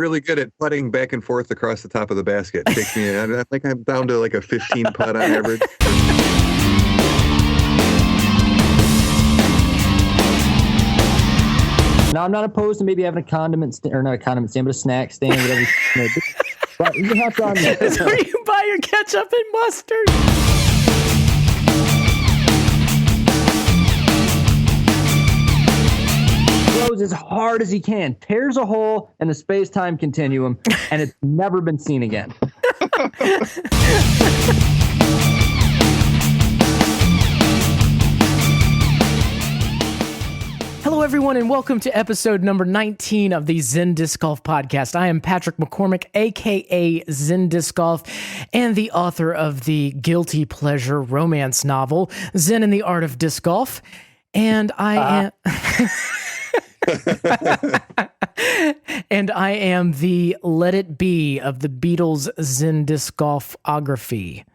really good at putting back and forth across the top of the basket. Takes me, I think I'm down to like a 15 putt on average. Now, I'm not opposed to maybe having a condiment stand, or not a condiment stand, but a snack stand, whatever. But you have to It's where you buy your ketchup and mustard. Throws as hard as he can, tears a hole in the space-time continuum, and it's never been seen again. Hello, everyone, and welcome to episode number 19 of the Zen Disc Golf Podcast. I am Patrick McCormick, a.k.a. Zen Disc Golf, and the author of the guilty pleasure romance novel, Zen and the Art of Disc Golf. And I am the Let It Be of the Beatles' Zen Disc Golfography.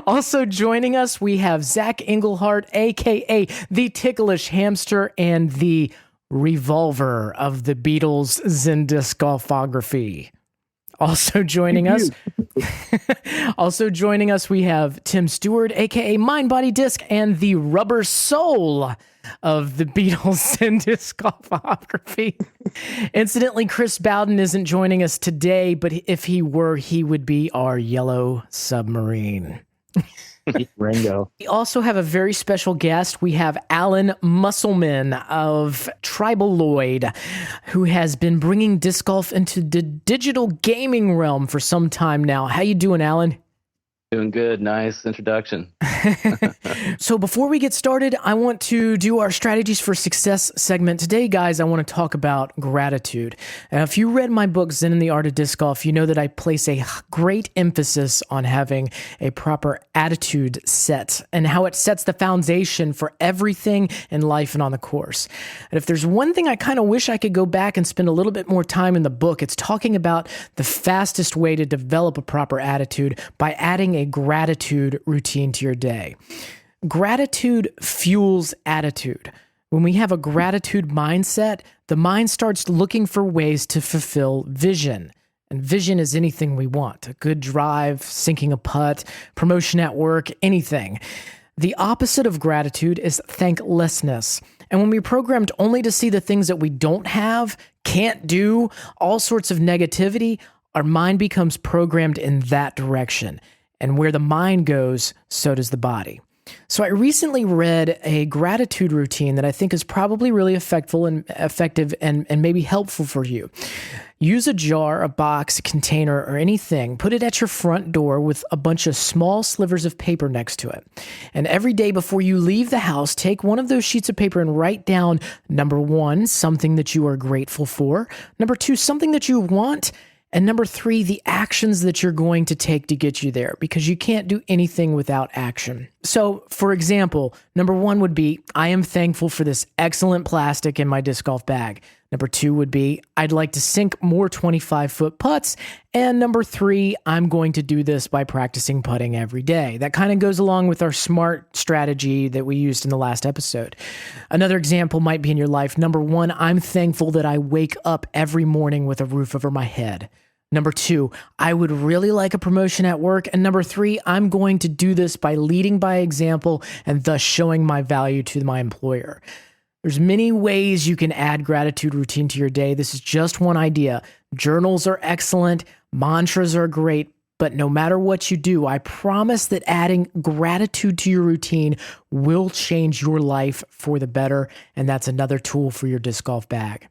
Also joining us, we have Zach Englehart, aka the Ticklish Hamster and the Revolver of the Beatles' Zen Disc Golfography. Also joining us, we have Tim Stewart, aka Mind Body Disc and the Rubber Soul of the Beatles' Zen Disc Golfography. Incidentally, Chris Bowden isn't joining us today, but if he were, he would be our yellow submarine. Ringo. We also have a very special guest. We have Alan Musselman of Tribaloid, who has been bringing disc golf into the digital gaming realm for some time now. How you doing, Alan? Doing good. Nice introduction. So before we get started, I want to do our strategies for success segment. Today, guys, I want to talk about gratitude. If you read my book, Zen and the Art of Disc Golf, you know that I place a great emphasis on having a proper attitude set and how it sets the foundation for everything in life and on the course. And if there's one thing I kind of wish I could go back and spend a little bit more time in the book, it's talking about the fastest way to develop a proper attitude by adding a gratitude routine to your day. Gratitude fuels attitude. When we have a gratitude mindset, the mind starts looking for ways to fulfill vision. And vision is anything we want: a good drive, sinking a putt, promotion at work, anything. The opposite of gratitude is thanklessness. And when we're programmed only to see the things that we don't have, can't do, all sorts of negativity, our mind becomes programmed in that direction. And where the mind goes, so does the body. So I recently read a gratitude routine that I think is probably really effective and maybe helpful for you. Use a jar, a box, a container, or anything. Put it at your front door with a bunch of small slivers of paper next to it. And every day before you leave the house, take one of those sheets of paper and write down, number 1, something that you are grateful for. Number 2, something that you want. And number 3, the actions that you're going to take to get you there, because you can't do anything without action. So, for example, number 1 would be, I am thankful for this excellent plastic in my disc golf bag. Number 2 would be, I'd like to sink more 25-foot putts. And number 3, I'm going to do this by practicing putting every day. That kind of goes along with our SMART strategy that we used in the last episode. Another example might be in your life. Number 1, I'm thankful that I wake up every morning with a roof over my head. Number 2, I would really like a promotion at work. And number 3, I'm going to do this by leading by example and thus showing my value to my employer. There's many ways you can add gratitude routine to your day. This is just one idea. Journals are excellent. Mantras are great. But no matter what you do, I promise that adding gratitude to your routine will change your life for the better. And that's another tool for your disc golf bag.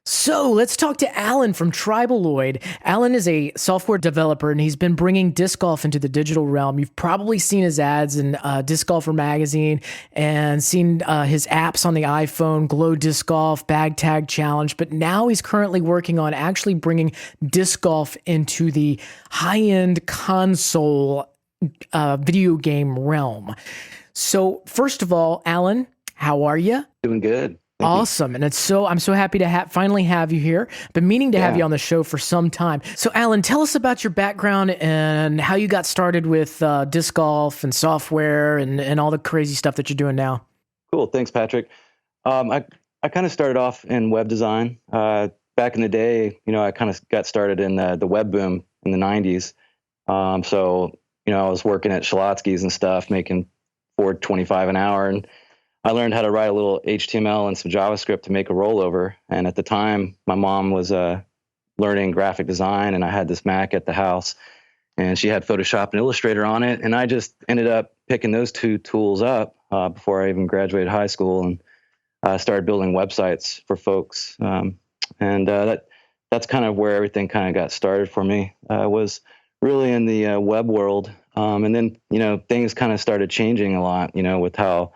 So let's talk to Alan from Tribaloid. Alan is a software developer, and he's been bringing disc golf into the digital realm. You've probably seen his ads in Disc Golfer magazine and seen his apps on the iPhone, Glow Disc Golf, Bag Tag Challenge, but now he's currently working on actually bringing disc golf into the high-end console video game realm. So first of all, Alan, how are you? Doing good. Awesome. And I'm so happy to finally have you here. Been meaning to have you on the show for some time. So Alan, tell us about your background and how you got started with disc golf and software and all the crazy stuff that you're doing now. Cool. Thanks, Patrick. I I kind of started off in web design. Back in the day, I kind of got started in the web boom in the 90s. So, I was working at Shalotsky's and stuff, making $4.25 an hour. And I learned how to write a little HTML and some JavaScript to make a rollover. And at the time, my mom was learning graphic design, and I had this Mac at the house, and she had Photoshop and Illustrator on it. And I just ended up picking those two tools up before I even graduated high school, and started building websites for folks. That's kind of where everything kind of got started for me. Was really in the web world. And then, things kind of started changing a lot, with how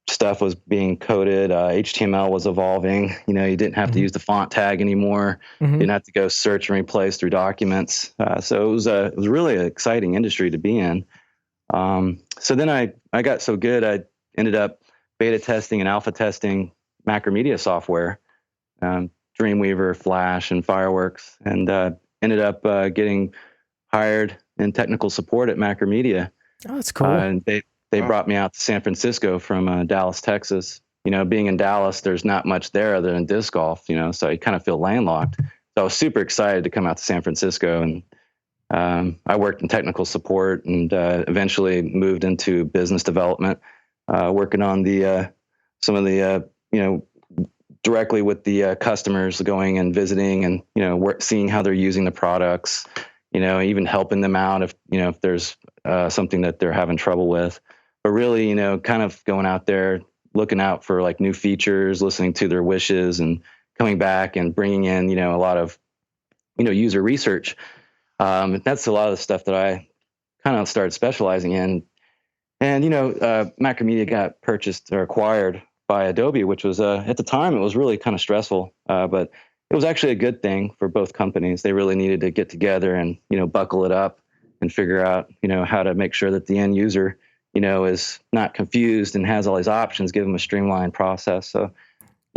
stuff was being coded. HTML was evolving. You didn't have to use the font tag anymore. You didn't have to go search and replace through documents. So it was really an exciting industry to be in. So then I got so good, I ended up beta testing and alpha testing Macromedia software, Dreamweaver, Flash, and Fireworks, and ended up getting hired in technical support at Macromedia. Oh, that's cool. And they brought me out to San Francisco from Dallas, Texas. Being in Dallas, there's not much there other than disc golf, so you kind of feel landlocked. So I was super excited to come out to San Francisco, and I worked in technical support, and eventually moved into business development, working on some of the directly with the customers, going and visiting, and seeing how they're using the products, even helping them out if there's something that they're having trouble with. But really, kind of going out there, looking out for like new features, listening to their wishes, and coming back and bringing in a lot of user research. That's a lot of the stuff that I kind of started specializing in. And Macromedia got purchased or acquired by Adobe, which was at the time it was really kind of stressful, but it was actually a good thing for both companies. They really needed to get together and buckle it up and figure out how to make sure that the end user is not confused and has all these options, give them a streamlined process. So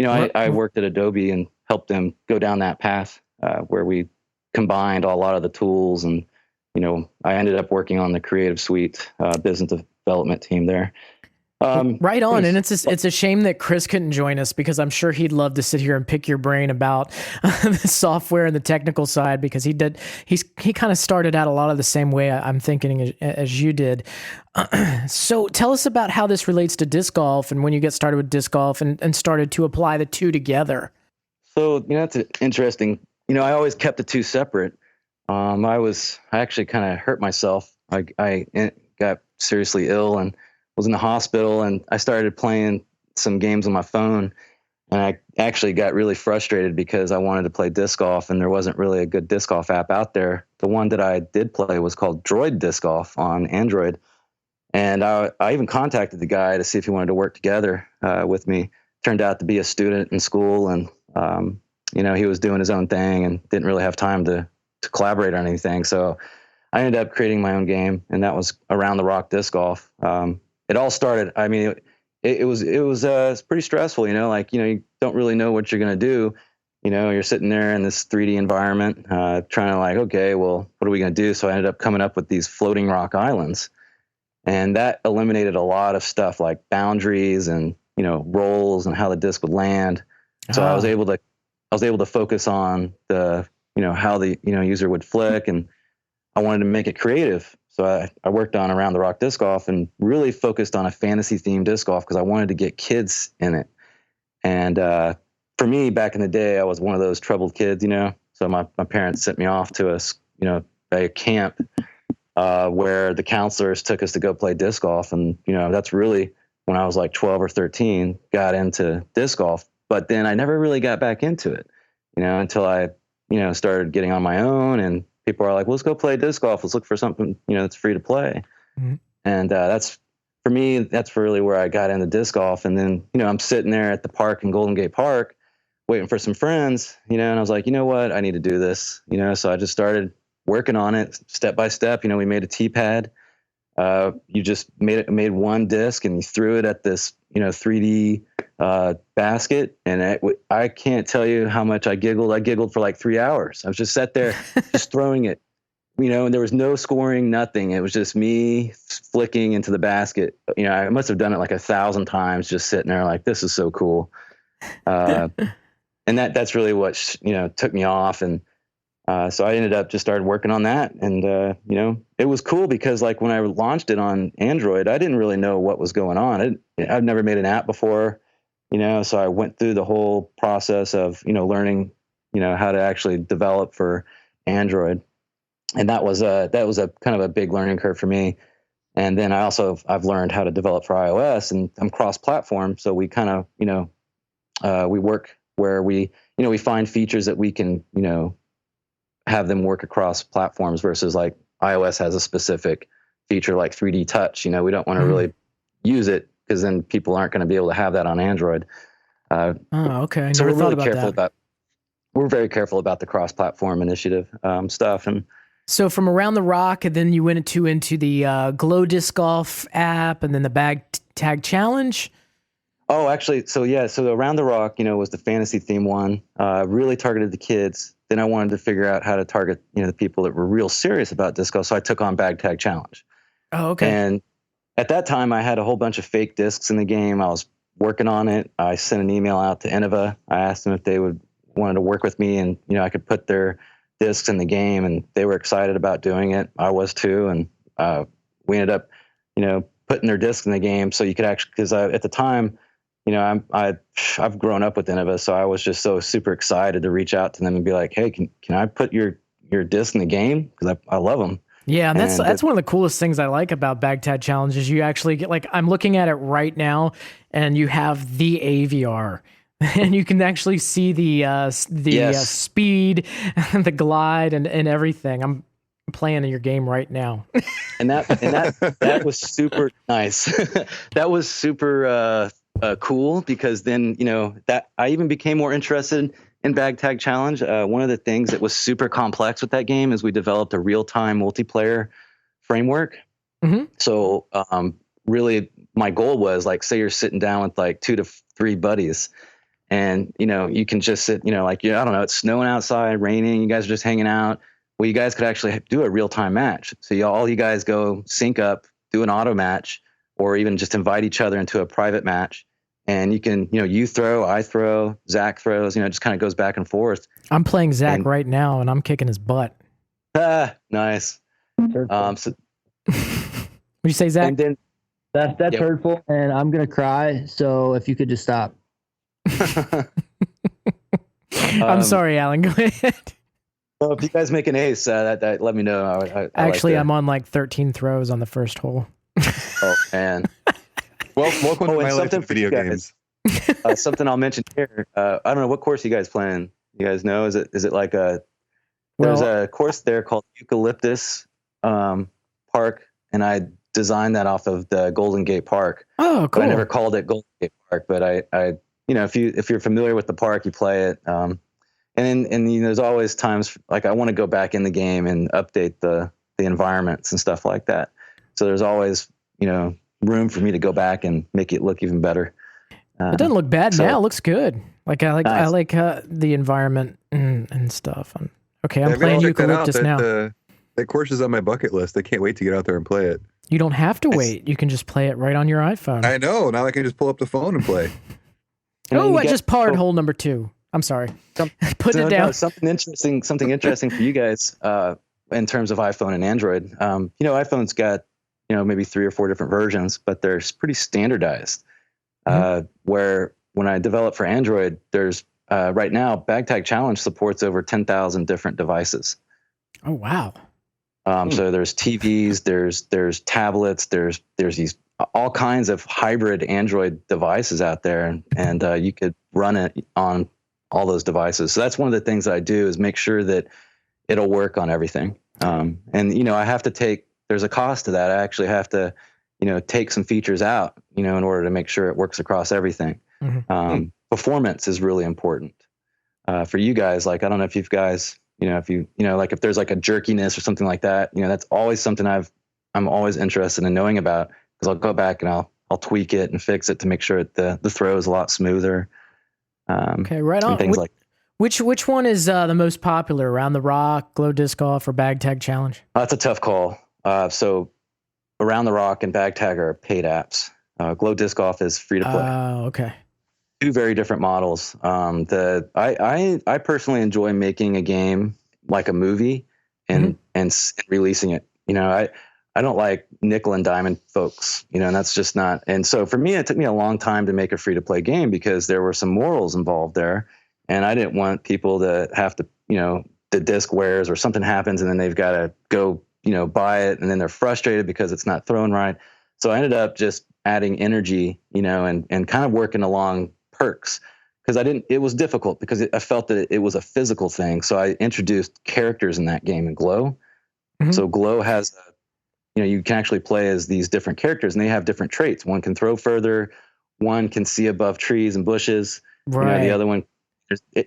I worked at Adobe and helped them go down that path where we combined a lot of the tools, and I ended up working on the Creative Suite business development team there. Right on. And it's a shame that Chris couldn't join us, because I'm sure he'd love to sit here and pick your brain about the software and the technical side, because he kind of started out a lot of the same way I'm thinking as you did. So tell us about how this relates to disc golf, and when you get started with disc golf and started to apply the two together. So, that's interesting. I always kept the two separate. I actually kind of hurt myself. I got seriously ill and was in the hospital, and I started playing some games on my phone, and I actually got really frustrated because I wanted to play disc golf, and there wasn't really a good disc golf app out there. The one that I did play was called Droid Disc Golf on Android, and I even contacted the guy to see if he wanted to work together with me. Turned out to be a student in school, and he was doing his own thing and didn't really have time to collaborate on anything. So I ended up creating my own game, and that was Around the Rock Disc Golf. It all started, it was pretty stressful, you don't really know what you're going to do. You're sitting there in this 3D environment, trying to okay, well, what are we going to do? So I ended up coming up with these floating rock islands, and that eliminated a lot of stuff like boundaries and, rolls and how the disc would land. So I was able to focus on the, how the, user would flick, and I wanted to make it creative. So I worked on Around the Rock Disc Golf and really focused on a fantasy-themed disc golf because I wanted to get kids in it. And for me, back in the day, I was one of those troubled kids, So my parents sent me off to a camp where the counselors took us to go play disc golf. And, that's really when I was like 12 or 13, got into disc golf. But then I never really got back into it, until I, started getting on my own, and people are like, well, let's go play disc golf. Let's look for something, that's free to play. Mm-hmm. And that's really where I got into disc golf. And then, I'm sitting there at the park in Golden Gate Park waiting for some friends, and I was like, you know what, I need to do this, so I just started working on it step by step. We made a tee pad. You just made one disc and you threw it at this, 3D basket. And I can't tell you how much I giggled. I giggled for like 3 hours. I was just sat there just throwing it, and there was no scoring, nothing. It was just me flicking into the basket. I must have done it like 1,000 times, just sitting there like, this is so cool. And that's really what took me off. And so I ended up just started working on that. And it was cool because like when I launched it on Android, I didn't really know what was going on. I've never made an app before, so I went through the whole process of learning how to actually develop for Android. And that was a kind of a big learning curve for me. And then I've learned how to develop for iOS, and I'm cross-platform. So we kind of, we work where we find features that we can, have them work across platforms versus like iOS has a specific feature like 3D touch. We don't want to really use it because then people aren't going to be able to have that on Android. Okay. So we're really careful we're very careful about the cross-platform initiative stuff. And so from Around the Rock, and then you went into the Glow Disc Golf app, and then the Bag Tag Challenge. Oh, actually, so Around the Rock, was the fantasy theme one. Really targeted the kids. Then I wanted to figure out how to target, the people that were real serious about disc golf. So I took on Bag Tag Challenge. Oh, okay. And at that time, I had a whole bunch of fake discs in the game. I was working on it. I sent an email out to Innova. I asked them if they wanted to work with me, and I could put their discs in the game, and they were excited about doing it. I was too, and we ended up, putting their discs in the game. So you could actually, because at the time, I've grown up with Innova, so I was just so super excited to reach out to them and be like, hey, can I put your disc in the game? Because I love them. Yeah, and that's one of the coolest things I like about Bag Tag Challenge is you actually get, like, I'm looking at it right now, and you have the AVR. And you can actually see the speed, the glide, and everything. I'm playing in your game right now. and that was super nice. That was super cool because then that I even became more interested in Bag Tag Challenge. One of the things that was super complex with that game is we developed a real-time multiplayer framework. Mm-hmm. So really, my goal was like, say you're sitting down with like 2 to 3 buddies. And, you can just sit, I don't know, it's snowing outside, raining, you guys are just hanging out. Well, you guys could actually do a real-time match. So all you guys go sync up, do an auto match, or even just invite each other into a private match. And you can, you throw, I throw, Zach throws, it just kind of goes back and forth. I'm playing Zach right now, and I'm kicking his butt. Nice. What'd you say, Zach? And then that's hurtful, and I'm going to cry. So if you could just stop. I'm sorry, Alan. Go ahead. Well, if you guys make an ace, that let me know. Actually, I'm on like 13 throws on the first hole. Oh man! Well, welcome to my life of video games. Something I'll mention here. I don't know what course you guys playing. You guys know? Is it like there's a course there called Eucalyptus Park, and I designed that off of the Golden Gate Park. Oh, cool! But I never called it Golden Gate Park, but I if you're familiar with the park, you play it. And there's always times like I want to go back in the game and update the environments and stuff like that. So there's always room for me to go back and make it look even better. It doesn't look bad now. It looks good. Nice. I like the environment and stuff. I'm playing Eucalyptus now. That course is on my bucket list. I can't wait to get out there and play it. You don't have to wait. You can just play it right on your iPhone. I know. Now I can just pull up the phone and play. I just parred hole number 2. I'm sorry. Put it down. No, something interesting for you guys in terms of iPhone and Android. iPhone's got maybe 3 or 4 different versions, but they're pretty standardized. Where when I develop for Android, there's right now Bag Tag Challenge supports over 10,000 different devices. Oh wow! So there's TVs, there's tablets, there's these all kinds of hybrid Android devices out there, and you could run it on all those devices. So that's one of the things that I do is make sure that it'll work on everything. And I have to there's a cost to that. I actually have to take some features out in order to make sure it works across everything. Mm-hmm. Performance is really important for you guys. Like I don't know if you guys if there's like a jerkiness or something like that, that's always something I'm always interested in knowing about. Because I'll go back and I'll tweak it and fix it to make sure the throw is a lot smoother. Okay, right on. Things like which one is the most popular? Around the Rock, Glow Disc Golf, or Bag Tag Challenge? That's a tough call. So Around the Rock and Bag Tag are paid apps. Glow Disc Golf is free to play. Okay. two very different models. I personally enjoy making a game like a movie and releasing it. I don't like nickel and diamond folks, and that's just not. And so for me, it took me a long time to make a free to play game because there were some morals involved there, and I didn't want people to have to, the disc wears or something happens and then they've got to go, buy it, and then they're frustrated because it's not thrown right. So I ended up just adding energy, and kind of working along perks because it was difficult because I felt that it was a physical thing. So I introduced characters in that game in Glow. So Glow has, you can actually play as these different characters and they have different traits. One can throw further, one can see above trees and bushes. Right. The other one,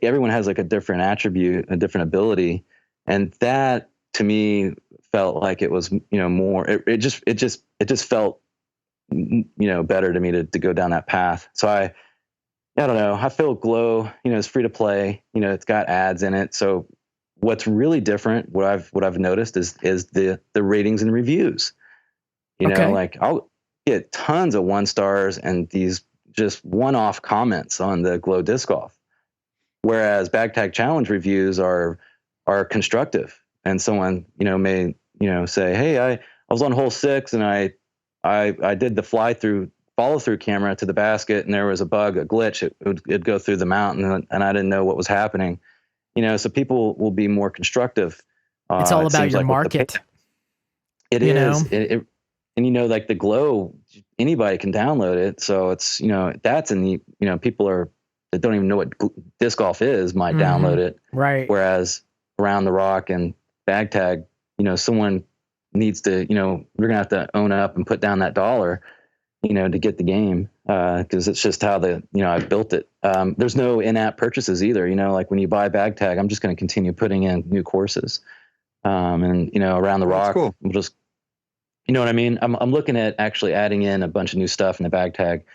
everyone has like a different attribute, a different ability. And that to me felt like it was, more, it just felt, better to me to go down that path. So I don't know. I feel Glow, it's free to play, it's got ads in it. So what's really different, what I've noticed is the ratings and reviews, like I'll get tons of 1 stars and these just one-off comments on the Glow disc golf. Whereas Bag Tag Challenge reviews are constructive, and someone may say, "Hey, I was on hole 6 and I did the follow through camera to the basket, and there was a bug, a glitch. It'd go through the mountain, and I didn't know what was happening." So people will be more constructive. It's all about your market. It is. And like the Glow, anybody can download it. So it's that's in the people that don't even know what disc golf is might download it. Right. Whereas Around the Rock and Bag Tag, someone needs to, we're going to have to own up and put down that $1, to get the game. Cause it's just how I've built it. There's no in-app purchases either. Like when you buy Bag Tag, I'm just going to continue putting in new courses. And Around the Rock, cool. we'll just, you know what I mean? I'm looking at actually adding in a bunch of new stuff in the Bag Tag.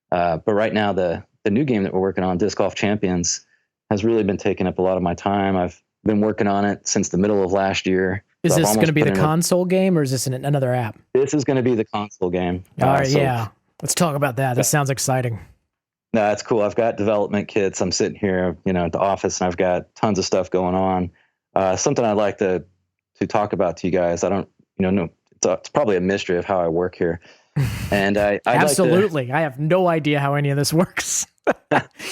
But right now the new game that we're working on, Disc Golf Champions, has really been taking up a lot of my time. I've been working on it since the middle of last year. Is So this going to be the console game or is this another app? This is going to be the console game. All right, yeah. Let's talk about that. This sounds exciting. No, that's cool. I've got development kits. I'm sitting here, at the office, and I've got tons of stuff going on. Something I'd like to talk about to you guys. I don't, know. It's probably a mystery of how I work here. And I absolutely. I have no idea how any of this works.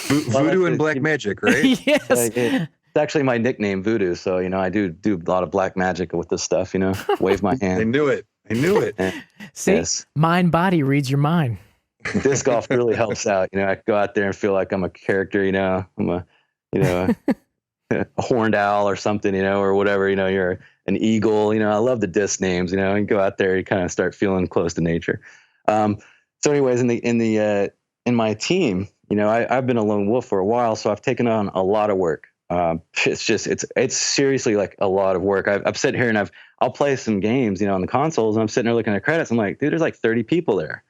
Voodoo and black magic, right? Yes. It's actually my nickname, Voodoo. So, I do a lot of black magic with this stuff, wave my hand. I knew it. See, yes. Mind body reads your mind. Disc golf really helps out. I go out there and feel like I'm a character, I'm a, a horned owl or something, or whatever, you're an eagle, I love the disc names, and go out there, you kind of start feeling close to nature. So anyways, in my team, I've been a lone wolf for a while, so I've taken on a lot of work. It's seriously like a lot of work. I've sat here and I'll play some games, on the consoles, and I'm sitting there looking at credits. I'm like, dude, there's like 30 people there,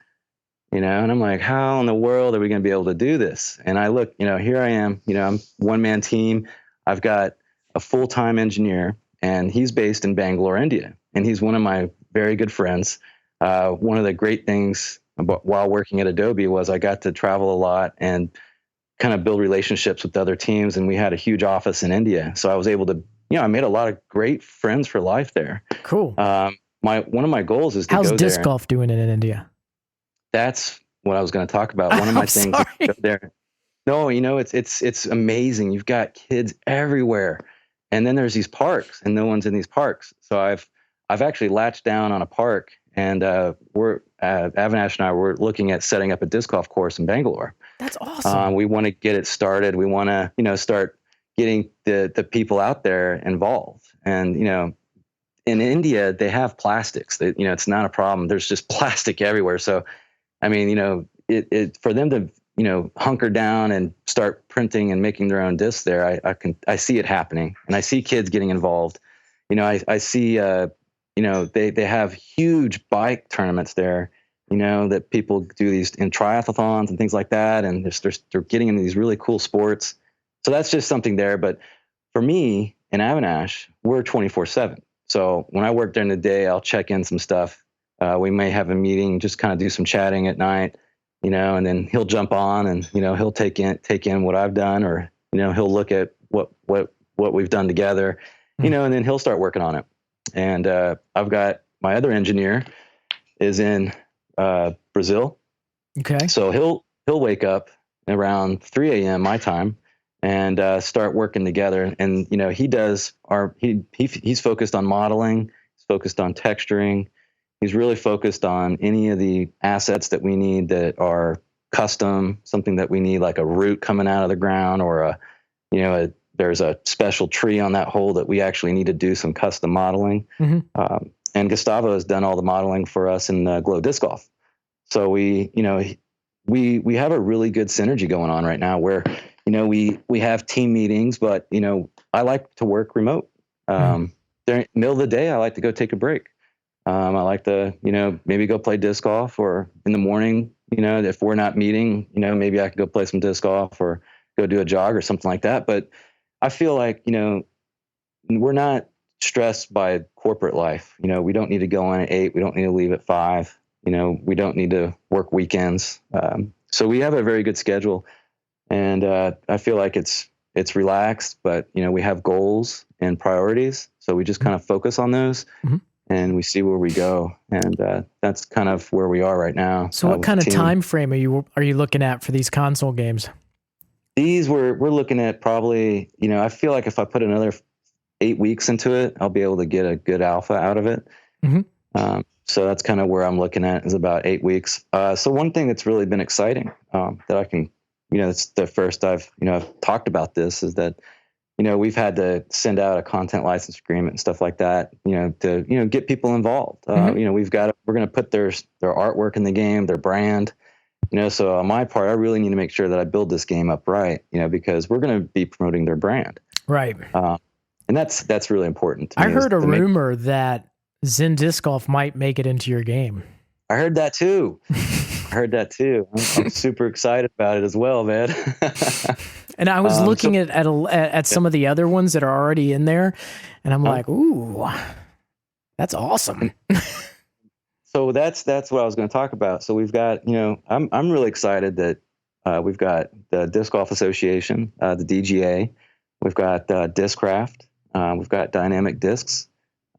and I'm like, how in the world are we going to be able to do this? And I look, here I am, I'm one-man team. I've got a full-time engineer, and he's based in Bangalore, India, and he's one of my very good friends. One of the great things while working at Adobe was I got to travel a lot and kind of build relationships with other teams, and we had a huge office in India. So I was able to, I made a lot of great friends for life there. Cool. One of my goals is to How's go disc there. golf doing in India? That's what I was going to talk about. One of my things is to go there. No, it's amazing. You've got kids everywhere. And then there's these parks, and no one's in these parks. So I've actually latched down on a park, and Avinash and I were looking at setting up a disc golf course in Bangalore. That's awesome. We want to get it started. We want to, start getting the people out there involved. And, in India, they have plastics. It's not a problem. There's just plastic everywhere. So, I mean, it for them to, hunker down and start printing and making their own discs there, I see it happening, and I see kids getting involved. I see, they have huge bike tournaments there, that people do these in triathlons and things like that. And they're getting into these really cool sports. So that's just something there. But for me and Avinash, we're 24/7. So when I work during the day, I'll check in some stuff. We may have a meeting, just kind of do some chatting at night. and then he'll jump on and, he'll take in what I've done, or, he'll look at what we've done together, and then he'll start working on it. And I've got my other engineer is in Brazil. Okay. So he'll wake up around 3 a.m. my time and start working together. And he's focused on modeling. He's focused on texturing. He's really focused on any of the assets that we need that are custom, something that we need, like a root coming out of the ground, or there's a special tree on that hole that we actually need to do some custom modeling. And Gustavo has done all the modeling for us in Glow Disc Golf. So we have a really good synergy going on right now, where we have team meetings, but I like to work remote. During the middle of the day, I like to go take a break. I like to maybe go play disc golf, or in the morning, if we're not meeting, maybe I could go play some disc golf or go do a jog or something like that. But I feel like we're not stressed by corporate life. We don't need to go in at 8. We don't need to leave at 5. We don't need to work weekends. So we have a very good schedule, and I feel like it's relaxed, but we have goals and priorities. So we just kind of focus on those, and we see where we go. And that's kind of where we are right now. So what kind of time frame are you looking at for these console games? These we're looking at probably, I feel like if I put another 8 weeks into it, I'll be able to get a good alpha out of it. So that's kind of where I'm looking at, is about 8 weeks. So one thing that's really been exciting, that I can, it's the first I've talked about this, is that, we've had to send out a content license agreement and stuff like that, to, get people involved. We're going to put their artwork in the game, their brand, so on my part, I really need to make sure that I build this game up right, because we're going to be promoting their brand. Right. And that's really important to me. I heard a rumor that Zen Disc Golf might make it into your game. I heard that too. I'm super excited about it as well, man. And I was looking at some of the other ones that are already in there, and I'm like, ooh, that's awesome. So that's what I was going to talk about. So we've got, I'm really excited that we've got the Disc Golf Association, the DGA, we've got Discraft, we've got Dynamic Discs,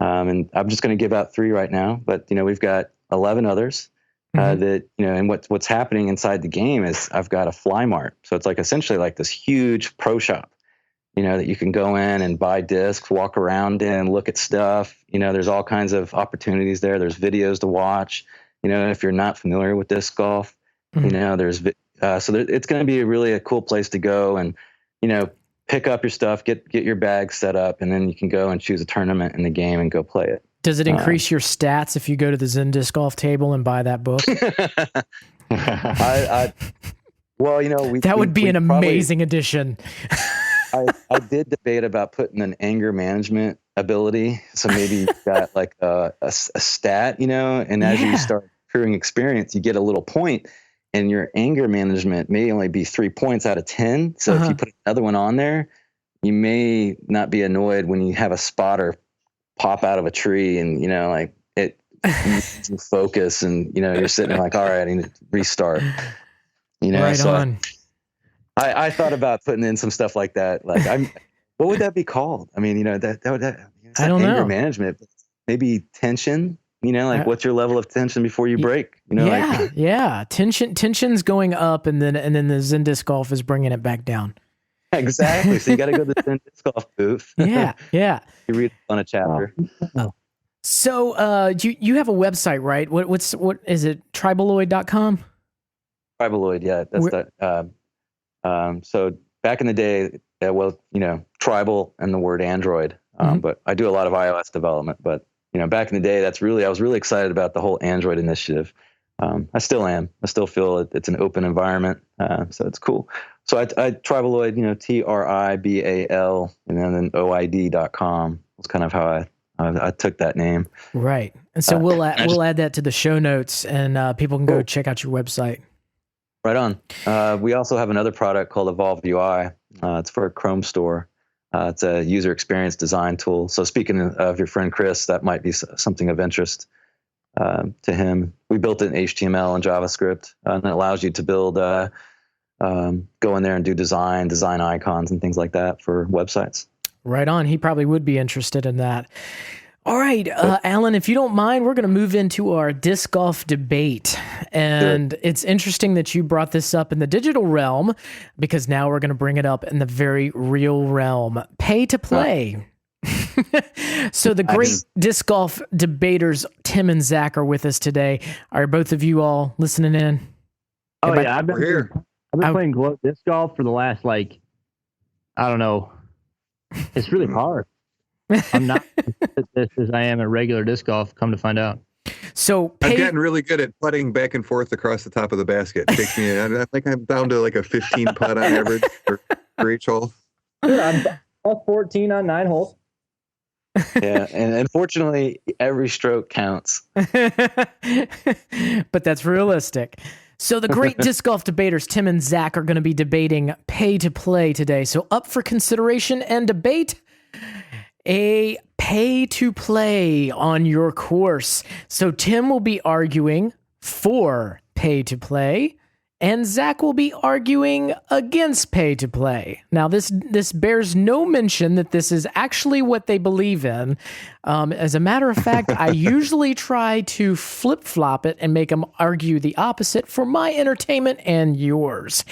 and I'm just going to give out 3 right now. But we've got 11 others that and what's happening inside the game is I've got a Fly Mart. So it's like essentially like this huge pro shop, that you can go in and buy discs, walk around in, look at stuff. There's all kinds of opportunities there. There's videos to watch. If you're not familiar with disc golf, there's it's going to be really a cool place to go and, pick up your stuff, get your bag set up, and then you can go and choose a tournament in the game and go play it. Does it increase your stats if you go to the Zen Disc Golf table and buy that book? That would be an amazing addition. I did debate about putting an anger management ability. So maybe you've got like a stat, and as you start accruing experience, you get a little point, and your anger management may only be 3 points out of 10. So if you put another one on there, you may not be annoyed when you have a spotter pop out of a tree and, it needs you focus, and, you're sitting there like, all right, I need to restart, Right so on. I thought about putting in some stuff like that. Like what would that be called? I mean, that I don't anger know. management, maybe tension, what's your level of tension before you break, Tension's going up, and then the Zen Disc Golf is bringing it back down. Exactly. So you got to go to the Zen Disc Golf booth. Yeah. You read on a chapter. So you have a website, right? What is it? Tribaloid.com? Tribaloid, yeah. That's so back in the day, Tribal and the word Android. But I do a lot of iOS development. But back in the day, I was really excited about the whole Android initiative. I still am. I still feel it's an open environment, so it's cool. So I Tribaloid, TRIBAL, and then OID.com was kind of how I took that name. Right, and so we'll add that to the show notes, and people can go check out your website. Right on. We also have another product called Evolve UI. It's for a Chrome store. It's a user experience design tool. So speaking of your friend Chris, that might be something of interest. to him. We built it in HTML and JavaScript, and it allows you to build, go in there and do design icons and things like that for websites. Right on. He probably would be interested in that. All right, Alan, if you don't mind, we're going to move into our disc golf debate. And sure. It's interesting that you brought this up in the digital realm, because now we're going to bring it up in the very real realm. Pay to play. So the great disc golf debaters, Tim and Zach, are with us today. Are both of you all listening in? Oh, yeah. I've been playing disc golf for the last, I don't know. It's really hard. I'm not as this as I am at regular disc golf, come to find out. So I've gotten really good at putting back and forth across the top of the basket. Takes me, I think I'm down to a 15 putt on average for each hole. I'm 14 on 9 holes. Yeah, and unfortunately, every stroke counts. But that's realistic. So the great disc golf debaters, Tim and Zach, are going to be debating pay to play today. So up for consideration and debate, a pay to play on your course. So Tim will be arguing for pay to play, and Zach will be arguing against pay to play. Now, this bears no mention that this is actually what they believe in. As a matter of fact, I usually try to flip-flop it and make them argue the opposite for my entertainment and yours.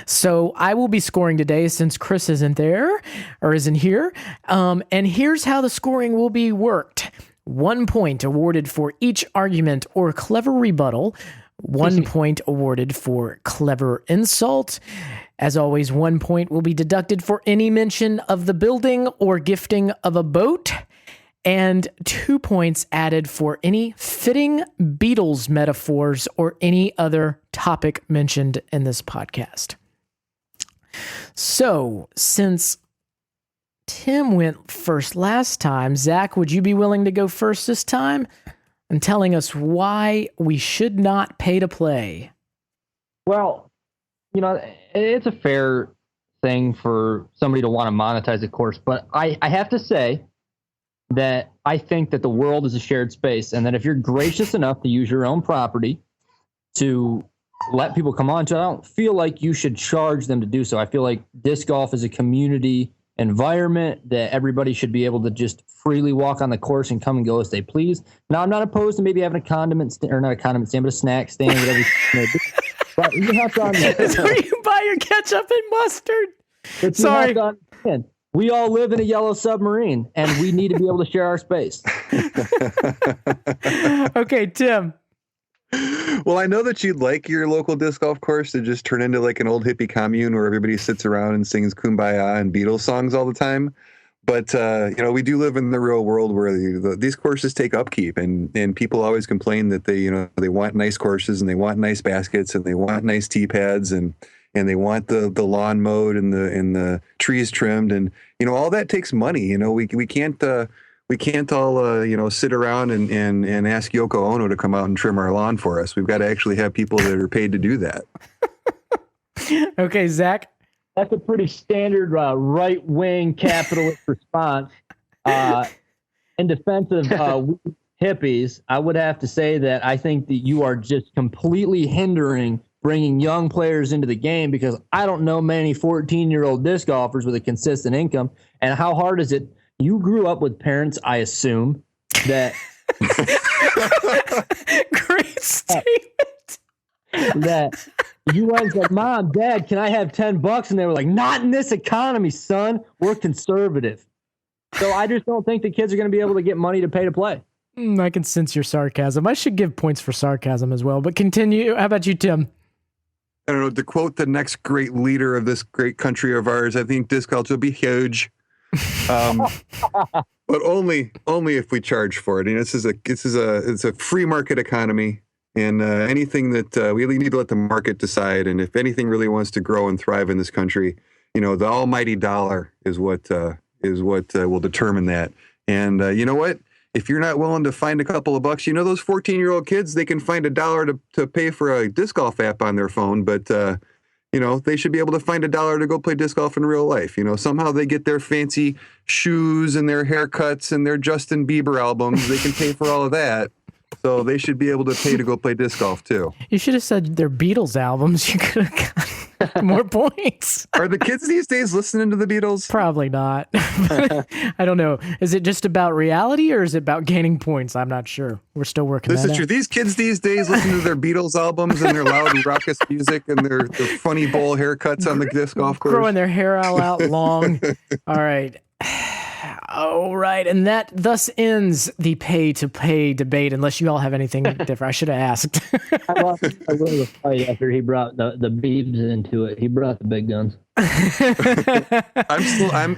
So I will be scoring today since Chris isn't there or isn't here. And here's how the scoring will be worked. 1 point awarded for each argument or clever rebuttal. 1 point awarded for clever insult. As always, 1 point will be deducted for any mention of the building or gifting of a boat, and 2 points added for any fitting Beatles metaphors or any other topic mentioned in this podcast. So, since Tim went first last time, Zach, would you be willing to go first this time? And telling us why we should not pay to play. Well, it's a fair thing for somebody to want to monetize a course, but I have to say that I think that the world is a shared space, and that if you're gracious enough to use your own property to let people come on to it, I don't feel like you should charge them to do so. I feel like disc golf is a community environment that everybody should be able to just freely walk on the course and come and go as they please. Now, I'm not opposed to maybe having a condiment or not a condiment stand, but a snack stand, whatever. But you have to understand. That's where you buy your ketchup and mustard. Sorry. We all live in a yellow submarine, and we need to be able to share our space. Okay, Tim. Well, I know that you'd like your local disc golf course to just turn into an old hippie commune where everybody sits around and sings Kumbaya and Beatles songs all the time. But, we do live in the real world where these courses take upkeep, and people always complain that they want nice courses and they want nice baskets and they want nice tee pads and they want the lawn mowed and the trees trimmed. And, all that takes money. We can't all, sit around and ask Yoko Ono to come out and trim our lawn for us. We've got to actually have people that are paid to do that. Okay, Zach. That's a pretty standard right-wing capitalist response. In defense of hippies, I would have to say that I think that you are just completely hindering bringing young players into the game, because I don't know many 14-year-old disc golfers with a consistent income. And how hard is it? You grew up with parents, I assume, that... Great statement. That you went and said, Mom, Dad, can I have $10? And they were like, not in this economy, son. We're conservative. So I just don't think the kids are going to be able to get money to pay to play. I can sense your sarcasm. I should give points for sarcasm as well, but continue. How about you, Tim? I don't know, to quote the next great leader of this great country of ours, I think disc golf will be huge. But only if we charge for it. It's a free market economy, and anything that we really need to let the market decide. And if anything really wants to grow and thrive in this country, the almighty dollar is what will determine that. And you know what? If you're not willing to find a couple of bucks, those 14-year-old kids, they can find $1 to pay for a disc golf app on their phone, but they should be able to find $1 to go play disc golf in real life. Somehow they get their fancy shoes and their haircuts and their Justin Bieber albums. They can pay for all of that. so they should be able to pay to go play disc golf too. You should have said they're Beatles albums. You could have got more points. Are the kids these days listening to the Beatles? Probably not. I don't know. Is it just about reality or is it about gaining points? I'm not sure. We're still working This that is true. out. These kids these days listen to their Beatles albums and their loud raucous music and their funny bowl haircuts on the disc golf course. Growing their hair all out long. All right. All right. And that thus ends the pay to pay debate, unless you all have anything different. I should have asked. I lost a little fight after he brought the Beebs into it. He brought the big guns.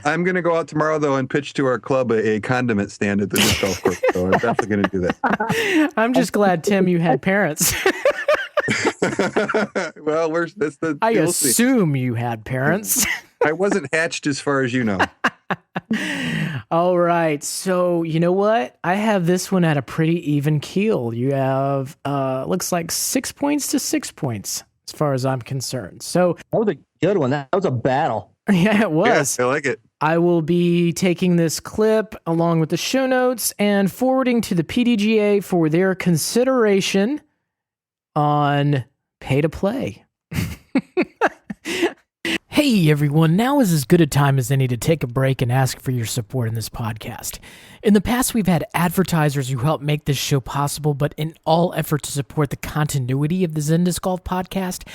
I'm gonna go out tomorrow though and pitch to our club a condiment stand at the disc golf course. So I'm definitely gonna do that. I'm just glad, Tim, you had parents. Well, I you'll see. assume you had parents. I wasn't hatched as far as you know. All right. So, you know what? I have this one at a pretty even keel. You have, looks like 6 points to 6 points as far as I'm concerned. So, That was a good one. That was a battle. yeah, it was. Yeah, I like it. I will be taking this clip along with the show notes and forwarding to the PDGA for their consideration on pay to play. Hey everyone, now is as good a time as any to take a break and ask for your support in this podcast. In the past, we've had advertisers who help make this show possible, but in all effort to support the continuity of the Zen Disc Golf podcast,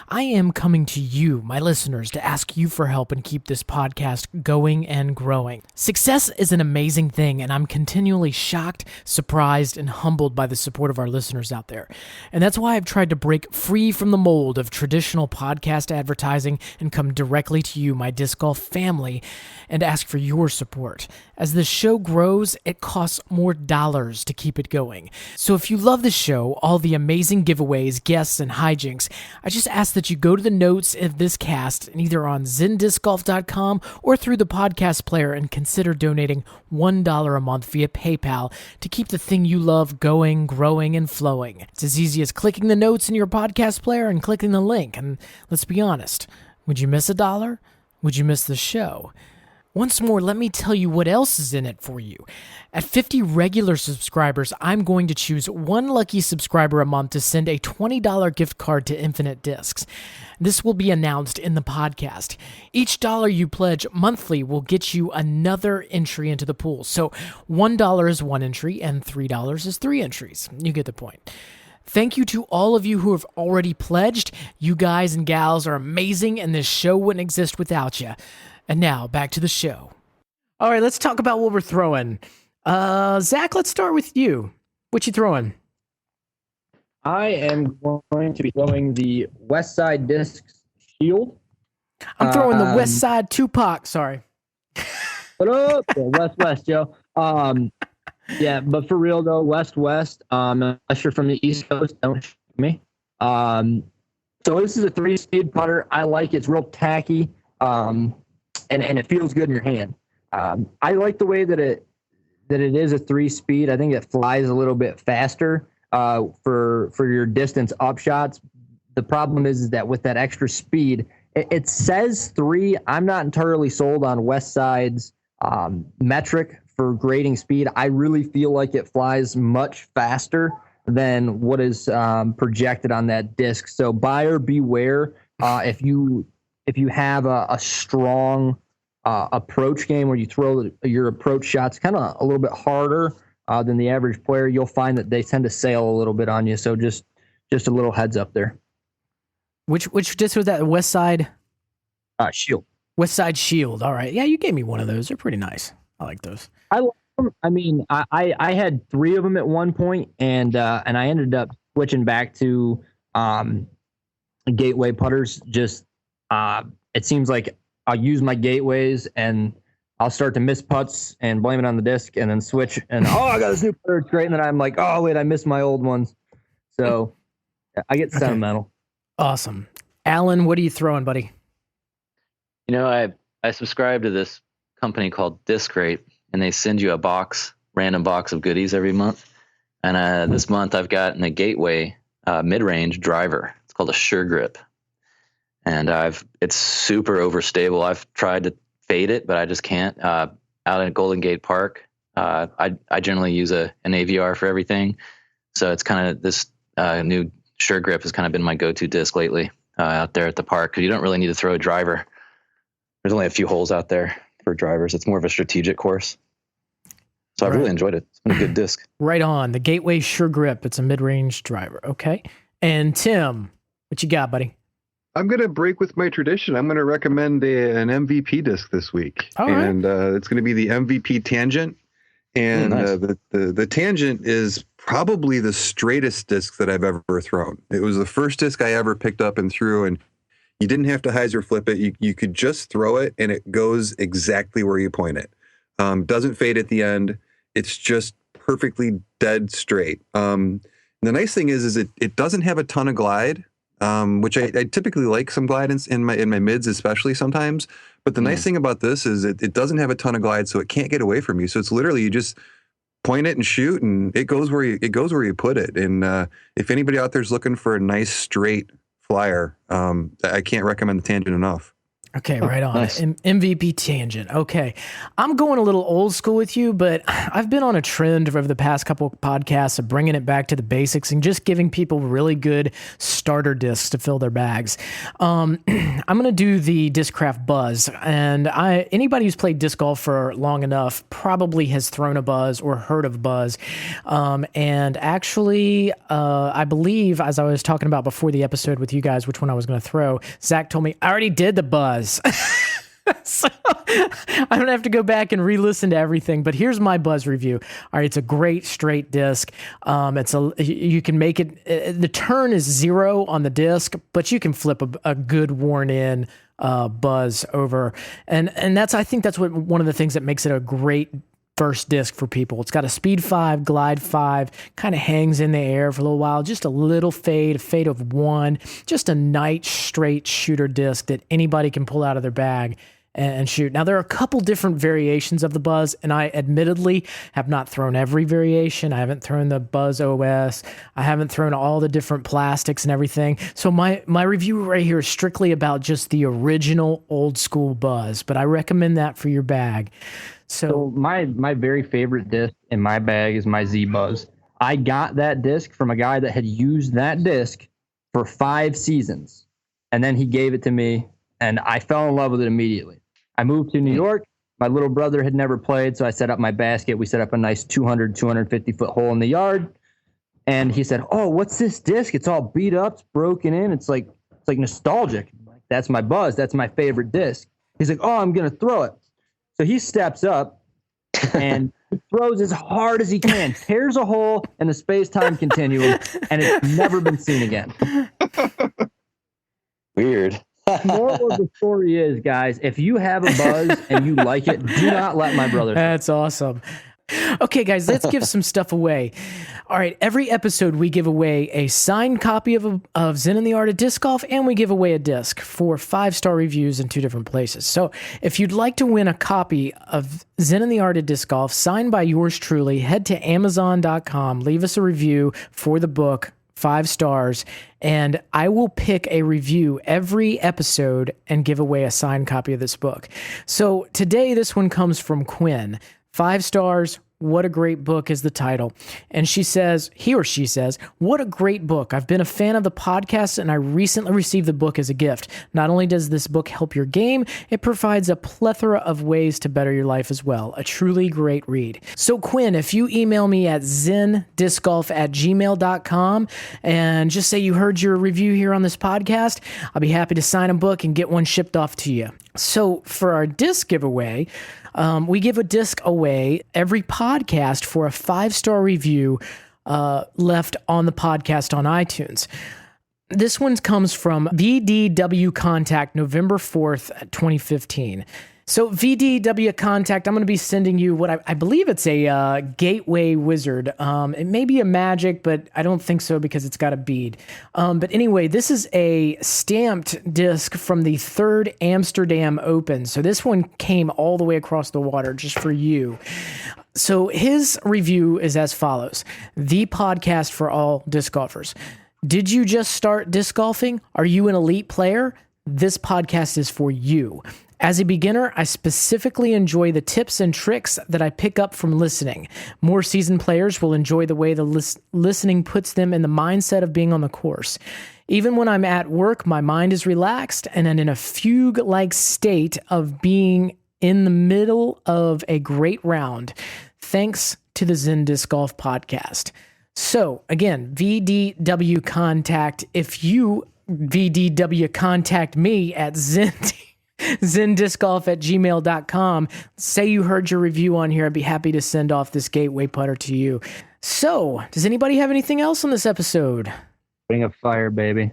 I am coming to you, my listeners, to ask you for help and keep this podcast going and growing. Success is an amazing thing, and I'm continually shocked, surprised, and humbled by the support of our listeners out there. And that's why I've tried to break free from the mold of traditional podcast advertising and come directly to you, my disc golf family, and ask for your support. As the show grows, it costs more dollars to keep it going. So if you love the show, all the amazing giveaways, guests, and hijinks, I just ask that you go to the notes of this cast and either on zendiscgolf.com or through the podcast player and consider donating $1 a month via PayPal to keep the thing you love going, growing, and flowing. It's as easy as clicking the notes in your podcast player and clicking the link. And let's be honest, would you miss $1? Would you miss the show? Once more, let me tell you what else is in it for you. At 50 regular subscribers, I'm going to choose one lucky subscriber a month to send a $20 gift card to Infinite Discs. This will be announced in the podcast. Each dollar you pledge monthly will get you another entry into the pool. So $1 is one entry and $3 is 3 entries. You get the point. Thank you to all of you who have already pledged. You guys and gals are amazing, and this show wouldn't exist without you. And now, back to the show. All right, let's talk about what we're throwing. Zach, let's start with you. What you throwing? I am going to be throwing the West Side Discs Shield. I'm throwing the West Side Tupac. Sorry. What up? Yeah, West, Joe. Yeah, but for real though, West, unless you're from the East Coast, don't shoot me. So this is a 3-speed putter. I like it. It's real tacky, and it feels good in your hand. I like the way that it is a 3-speed. I think it flies a little bit faster for your distance up shots. The problem is that with that extra speed, it says 3. I'm not entirely sold on West Side's metric for grading speed. I really feel like it flies much faster than what is projected on that disc. So buyer beware if you have a strong approach game where you throw your approach shots kind of a little bit harder than the average player, you'll find that they tend to sail a little bit on you. So just a little heads up there. Which disc was that? West Side? Shield. West Side Shield. All right. Yeah, you gave me one of those. They're pretty nice. I like those. I like them. I mean, I had 3 of them at one point, and I ended up switching back to gateway putters. Just it seems like I'll use my gateways and I'll start to miss putts and blame it on the disc, and then switch and I got this new putter, it's great, and then I'm like, oh wait, I missed my old ones. So I get sentimental. Awesome. Alan, what are you throwing, buddy? You know, I subscribe to this company called Discrate, and they send you a random box of goodies every month. And this month I've gotten a Gateway mid-range driver. It's called a Sure Grip. And it's super overstable. I've tried to fade it, but I just can't. Out at Golden Gate Park, I generally use an AVR for everything. So it's kind of this new Sure Grip has kind of been my go-to disc lately out there at the park, because you don't really need to throw a driver. There's only a few holes out there for drivers. It's more of a strategic course. So I've really enjoyed it. It's been a good disc. Right on. The Gateway Sure Grip. It's a mid-range driver. Okay. And Tim, what you got, buddy? I'm going to break with my tradition. I'm going to recommend an MVP disc this week. All right. And it's going to be the MVP Tangent. And nice. The Tangent is probably the straightest disc that I've ever thrown. It was the first disc I ever picked up and threw, and you didn't have to hyzer flip it. You could just throw it, and it goes exactly where you point it. Doesn't fade at the end. It's just perfectly dead straight. The nice thing is it doesn't have a ton of glide, which I typically like some glide in my mids, especially sometimes. But the nice thing about this is it doesn't have a ton of glide, so it can't get away from you. So it's literally you just point it and shoot, and it goes where you put it. And if anybody out there is looking for a nice straight flyer, I can't recommend the Tangent enough. Okay, right on. Nice. MVP Tangent. Okay. I'm going a little old school with you, but I've been on a trend over the past couple of podcasts of bringing it back to the basics and just giving people really good starter discs to fill their bags. I'm going to do the Discraft Buzz, and anybody who's played disc golf for long enough probably has thrown a Buzz or heard of Buzz. And actually, I believe, as I was talking about before the episode with you guys, which one I was going to throw, Zach told me I already did the Buzz. So I don't have to go back and re-listen to everything, but here's my Buzz review. All right, it's a great straight disc. You can make it. The turn is 0 on the disc, but you can flip a good worn-in Buzz over, and I think that's one of the things that makes it a great first disc for people. It's got a speed 5, glide 5, kind of hangs in the air for a little while, just a little fade, a fade of 1, just a nice straight shooter disc that anybody can pull out of their bag and shoot. Now, there are a couple different variations of the Buzz, and I admittedly have not thrown every variation. I haven't thrown the Buzz OS. I haven't thrown all the different plastics and everything. So my review right here is strictly about just the original old school Buzz, but I recommend that for your bag. So my very favorite disc in my bag is my Z Buzz. I got that disc from a guy that had used that disc for 5 seasons, and then he gave it to me, and I fell in love with it immediately. I moved to New York. My little brother had never played, so I set up my basket. We set up a nice 250-foot hole in the yard, and he said, "Oh, what's this disc? It's all beat up, it's broken in. It's like nostalgic." I'm like, "That's my Buzz. That's my favorite disc." He's like, "Oh, I'm gonna throw it." So he steps up and he throws as hard as he can, tears a hole in the space-time continuum, and it's never been seen again. Weird. Moral of the story is, guys, if you have a Buzz and you like it, do not let my brother. That's awesome. Okay, guys, let's give some stuff away. All right, every episode we give away a signed copy of Zen and the Art of Disc Golf, and we give away a disc for 5-star reviews in 2 different places. So if you'd like to win a copy of Zen and the Art of Disc Golf signed by yours truly, head to Amazon.com, leave us a review for the book, 5 stars, and I will pick a review every episode and give away a signed copy of this book. So today, this one comes from Quinn. 5 stars. What a great book is the title. And he or she says, what a great book. I've been a fan of the podcast and I recently received the book as a gift. Not only does this book help your game, it provides a plethora of ways to better your life as well. A truly great read. So Quinn, if you email me at zendiscgolf@gmail.com and just say you heard your review here on this podcast, I'll be happy to sign a book and get one shipped off to you. So for our disc giveaway, we give a disc away every podcast for a 5-star review left on the podcast on iTunes. This one comes from VDW Contact, November 4th, 2015. So VDW Contact, I'm going to be sending you what I believe it's a Gateway Wizard. It may be a Magic, but I don't think so because it's got a bead. But anyway, this is a stamped disc from the 3rd Amsterdam Open. So this one came all the way across the water just for you. So his review is as follows. The podcast for all disc golfers. Did you just start disc golfing? Are you an elite player? This podcast is for you. As a beginner, I specifically enjoy the tips and tricks that I pick up from listening. More seasoned players will enjoy the way the listening puts them in the mindset of being on the course. Even when I'm at work, my mind is relaxed and I'm in a fugue-like state of being in the middle of a great round. Thanks to the Zen Disc Golf Podcast. So, again, VDW contact. If you VDW contact me at zendiscgolf@gmail.com. Say you heard your review on here. I'd be happy to send off this gateway putter to you. So, does anybody have anything else on this episode? Ring of Fire, baby.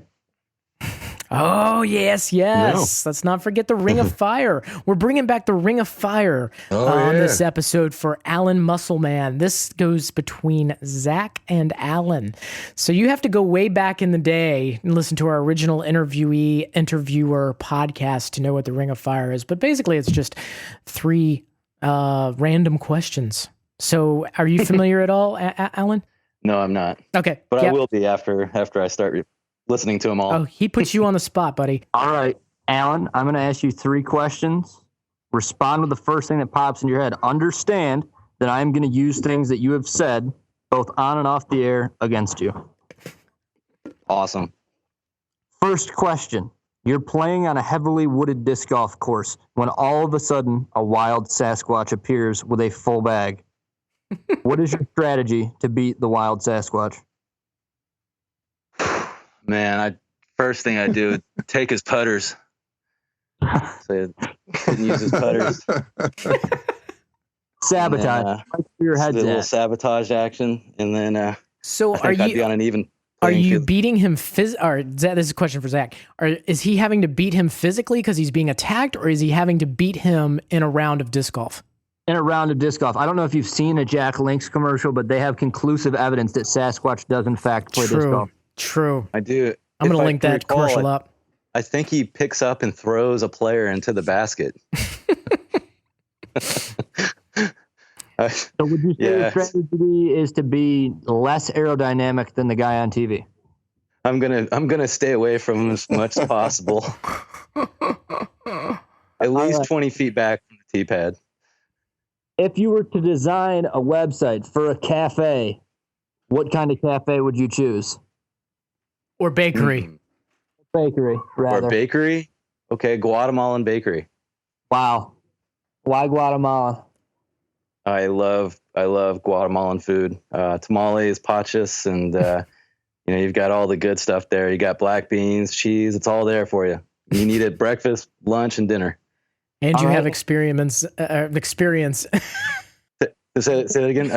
Oh, yes. No. Let's not forget the Ring of Fire. We're bringing back the Ring of Fire on this episode for Alan Musselman. This goes between Zach and Alan. So you have to go way back in the day and listen to our original interviewer podcast to know what the Ring of Fire is. But basically, it's just 3 random questions. So are you familiar at all, Alan? No, I'm not. Okay. But I will be after I start listening to them all. Oh, he puts you on the spot, buddy. All right, Alan, I'm going to ask you 3 questions. Respond with the first thing that pops in your head. Understand that I'm going to use things that you have said, both on and off the air, against you. Awesome. First question. You're playing on a heavily wooded disc golf course when all of a sudden a wild Sasquatch appears with a full bag. What is your strategy to beat the wild Sasquatch? Man, first thing I do, take his putters. So didn't use his putters. Sabotage. Right where your head's a little at. sabotage action, and then So I think I'd be on an even. Are you field. beating him or this is a question for Zach. Is he having to beat him physically because he's being attacked, or is he having to beat him in a round of disc golf? In a round of disc golf. I don't know if you've seen a Jack Link's commercial, but they have conclusive evidence that Sasquatch does in fact play disc golf. True. I do. I'm going to link that commercial up. I think he picks up and throws a player into the basket. So would you say your strategy is to be less aerodynamic than the guy on TV? I'm gonna stay away from him as much as possible. At least 20 feet back from the tee pad. If you were to design a website for a cafe, what kind of cafe would you choose? Or bakery. Bakery, rather. Or bakery? Okay, Guatemalan bakery. Wow. Why Guatemala? I love Guatemalan food. Tamales, pachas, and you've got all the good stuff there. You got black beans, cheese. It's all there for you. You need it breakfast, lunch, and dinner. And you have experience. Say that again.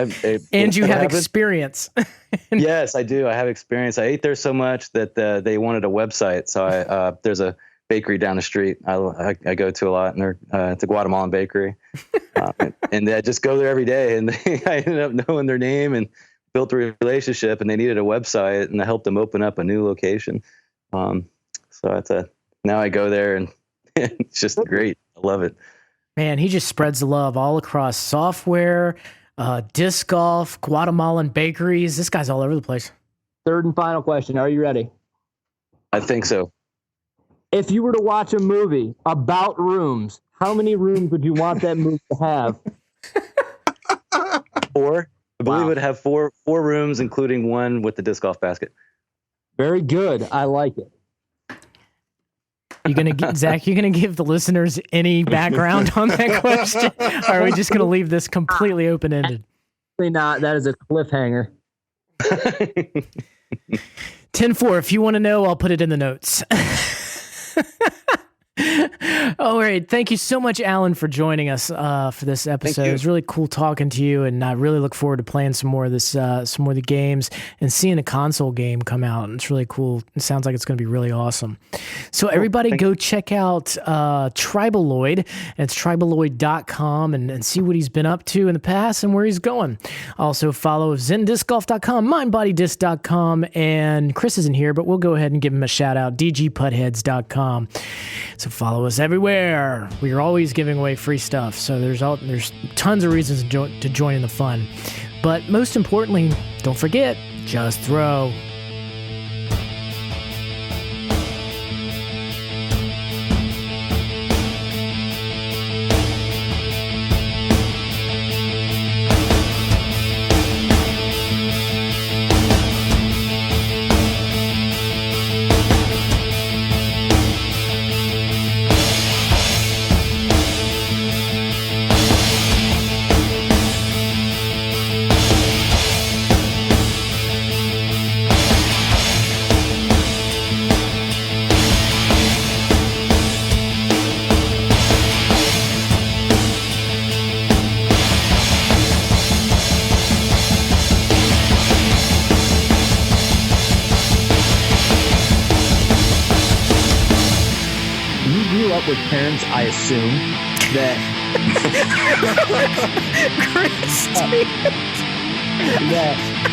And you have experience. Yes, I do. I have experience. I ate there so much that they wanted a website. So there's a bakery down the street I go to a lot, and it's a Guatemalan bakery. And I just go there every day, and I ended up knowing their name and built a relationship, and they needed a website, and I helped them open up a new location. So now I go there, and it's just great. I love it. Man, he just spreads the love all across software, disc golf, Guatemalan bakeries. This guy's all over the place. Third and final question. Are you ready? I think so. If you were to watch a movie about rooms, how many rooms would you want that movie to have? 4. I believe it would have 4 rooms, including one with the disc golf basket. Very good. I like it. Zach, you gonna give the listeners any background on that question? Or are we just gonna leave this completely open-ended? Absolutely not. That is a cliffhanger. 10-4. If you want to know, I'll put it in the notes. All right. Thank you so much, Alan, for joining us for this episode. It was really cool talking to you, and I really look forward to playing some more of the games and seeing a console game come out. And it's really cool. It sounds like it's going to be really awesome. So everybody go check out Tribaloid. It's tribaloid.com and see what he's been up to in the past and where he's going. Also follow zendiscgolf.com, mindbodydisc.com, and Chris isn't here, but we'll go ahead and give him a shout out, dgputtheads.com. So follow us everywhere. We are always giving away free stuff. So there's tons of reasons to join in the fun. But most importantly, don't forget, just throw. up with parents, I assume, that Christine. that